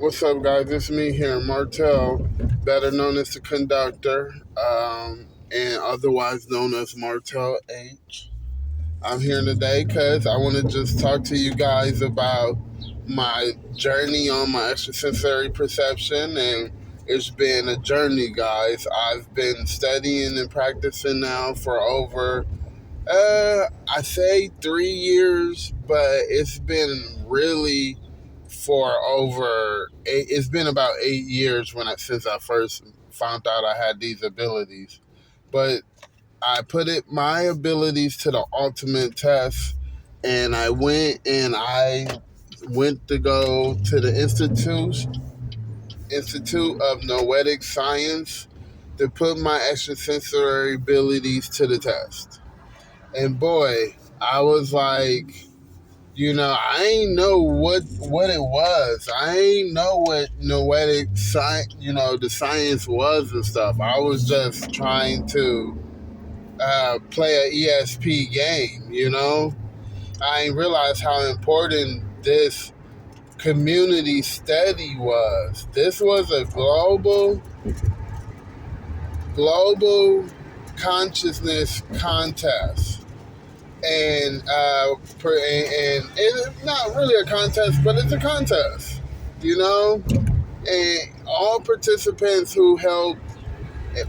What's up, guys? It's me here, Martel, better known as the conductor, and otherwise known as Martel H. I'm here today because I want to just talk to you guys about my journey on my extrasensory perception, and it's been a journey, guys. I've been studying and practicing now for over I say 3 years, but it's been really for over eight. It's been about 8 years since I first found out I had these abilities. But I put my abilities to the ultimate test, and I went to go to the Institute of Noetic Science to put my extrasensory abilities to the test. And boy, I was like, I ain't know what it was. I ain't know what noetic science, the science was and stuff. I was just trying to play a ESP game. I ain't realized how important this community study was. This was a global consciousness contest. And it's not really a contest, but it's a contest, and all participants who helped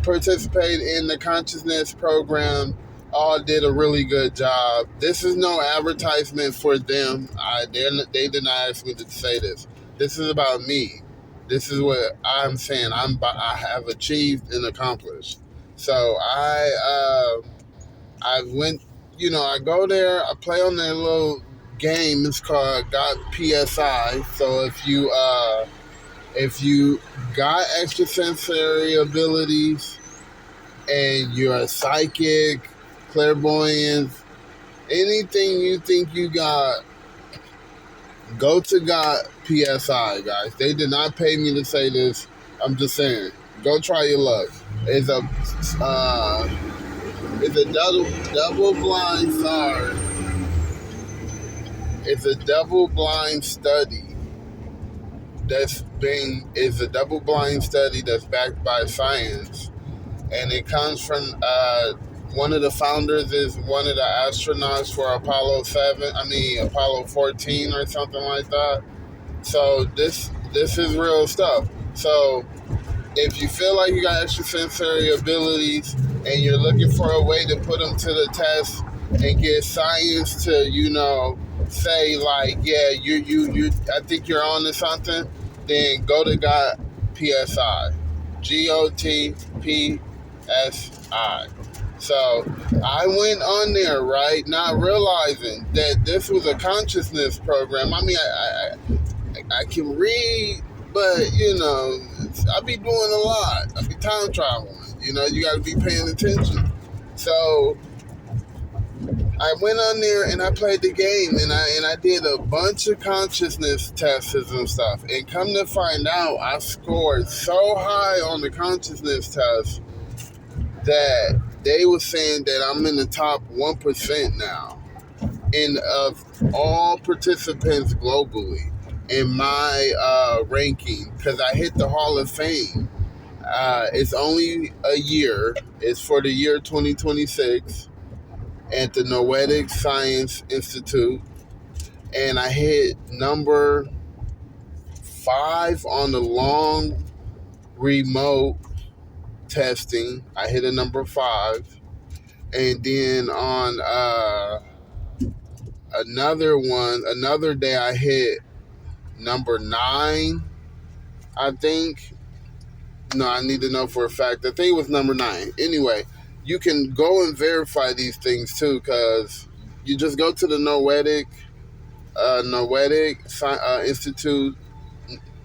participate in the consciousness program all did a really good job. This is no advertisement for them. They did not ask me to say this. This is about me. This is what I'm saying. I have achieved and accomplished. So I went, I go there, I play on their little game. It's called Got PSI. So if you got extrasensory abilities and you're a psychic, clairvoyant, anything you think you got, go to Got PSI, guys. They did not pay me to say this. I'm just saying, go try your luck. It's a double blind sorry. It's a double blind study is a double blind study that's backed by science, and it comes from one of the founders is one of the astronauts for Apollo 14 or something like that. So this is real stuff. So if you feel like you got extrasensory abilities and you're looking for a way to put them to the test and get science to, say like, yeah, you I think you're on to something, then go to Got PSI. GOTPSI. So I went on there, right, not realizing that this was a consciousness program. I mean, I can read, but I be doing a lot. I be time traveling. You got to be paying attention. So I went on there and I played the game, and I did a bunch of consciousness tests and stuff. And come to find out, I scored so high on the consciousness test that they were saying that I'm in the top 1% now of all participants globally in my ranking, because I hit the Hall of Fame. It's only a year. It's for the year 2026 at the Noetic Science Institute, and I hit number 5 on the long remote testing. I hit a number 5, and then on another day I hit number 9, I think. No, I need to know for a fact. I think it was number 9. Anyway, you can go and verify these things too, because you just go to the Noetic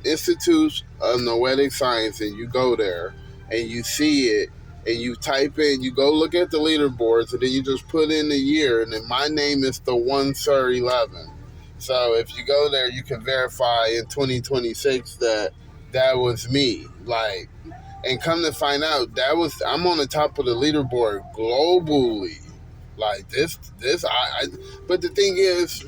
Institute of Noetic Science, and you go there and you see it, and you type in, you go look at the leaderboards, and then you just put in the year, and then my name is the 1 Sir 11. So if you go there, you can verify in 2026 that was me. Like, and come to find out, I'm on the top of the leaderboard globally. Like but the thing is,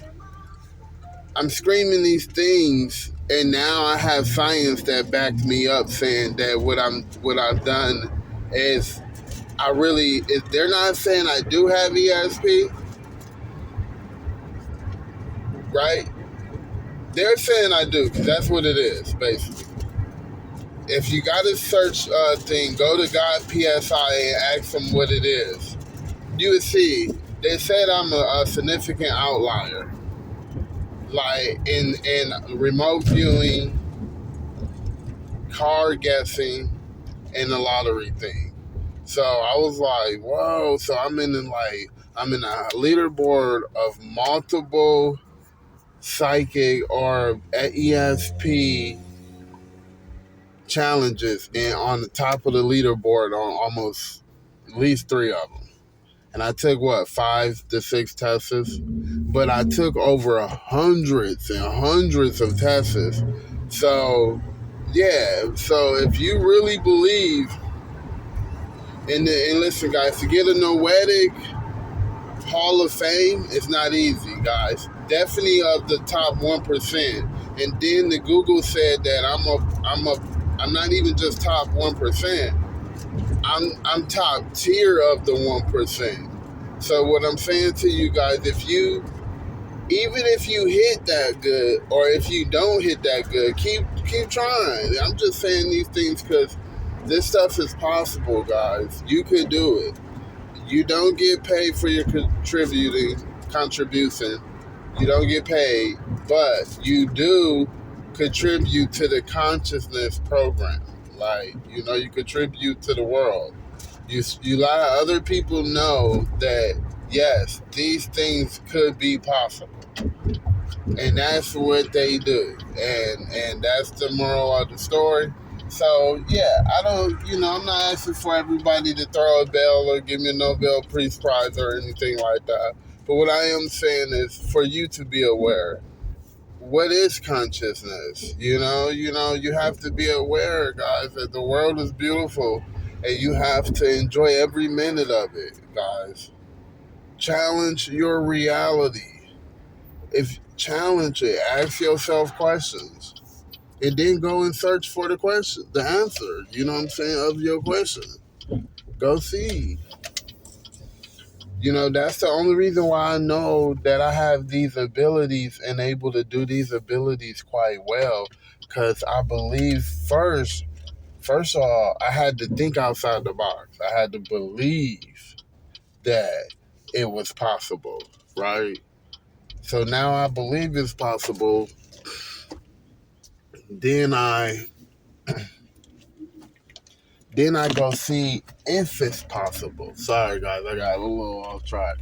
I'm screaming these things And now I have science that backed me up, saying that what I've done is if they're not saying I do have ESP, right? They're saying I do, because that's what it is, basically. If you got a search thing, go to God PSI and ask them what it is. You would see, they said I'm a significant outlier. Like in remote viewing, card guessing, and the lottery thing. So I was like, whoa. So I'm in a leaderboard of multiple psychic or ESP challenges, and on the top of the leaderboard on almost at least 3 of them. And I took 5 to 6 tests, but I took over hundreds and hundreds of tests. So yeah, so if you really believe and listen, guys, to get a Noetic Hall of Fame, it's not easy, guys. Definitely of the top 1%. And then the Google said that I'm not even just top 1%. I'm top tier of the 1%. So what I'm saying to you guys, even if you hit that good, or if you don't hit that good, keep trying. I'm just saying these things because this stuff is possible, guys. You could do it. You don't get paid for your contribution. You don't get paid, but you do contribute to the consciousness program. Like, you contribute to the world. You let other people know that, yes, these things could be possible. And that's what they do. And that's the moral of the story. So, yeah, I'm not asking for everybody to throw a bell or give me a Nobel Peace Prize or anything like that. But what I am saying is for you to be aware. What is consciousness? You have to be aware, guys, that the world is beautiful and you have to enjoy every minute of it, guys. Challenge your reality. If challenge it, ask yourself questions. And then go and search for the answer, of your question. Go see. That's the only reason why I know that I have these abilities and able to do these abilities quite well. Because I believe first of all, I had to think outside the box. I had to believe that it was possible, right? So now I believe it's possible. Then I go see if it's possible. Sorry guys, I got a little off track.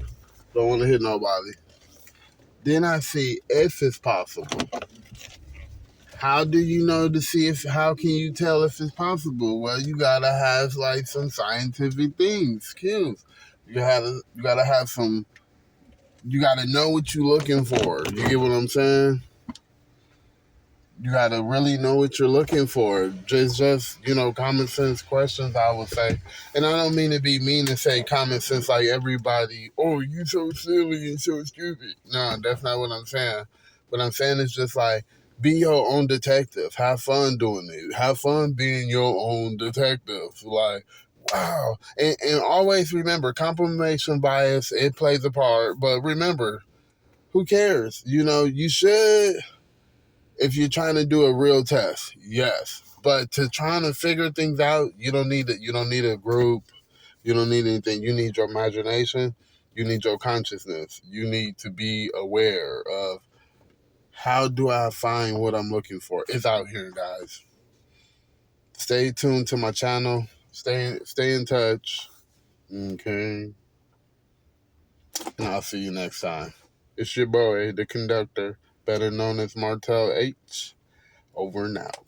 Don't want to hit nobody. Then I see if it's possible. How do you know to see how can you tell if it's possible? Well, you gotta have like some scientific things, skills. You gotta have some, you gotta know what you're looking for. You get what I'm saying? You gotta really know what you're looking for. Just common sense questions, I would say. And I don't mean to be mean to say common sense like everybody, oh, you so silly and so stupid. No, that's not what I'm saying. What I'm saying is just like, be your own detective. Have fun doing it. Have fun being your own detective. Like, wow. And always remember, confirmation bias, it plays a part. But remember, who cares? You should, if you're trying to do a real test, yes. But to trying to figure things out, you don't need it. You don't need a group. You don't need anything. You need your imagination. You need your consciousness. You need to be aware of, how do I find what I'm looking for? It's out here, guys. Stay tuned to my channel. Stay in touch. Okay. And I'll see you next time. It's your boy, the conductor, better known as Martel H. Over and out.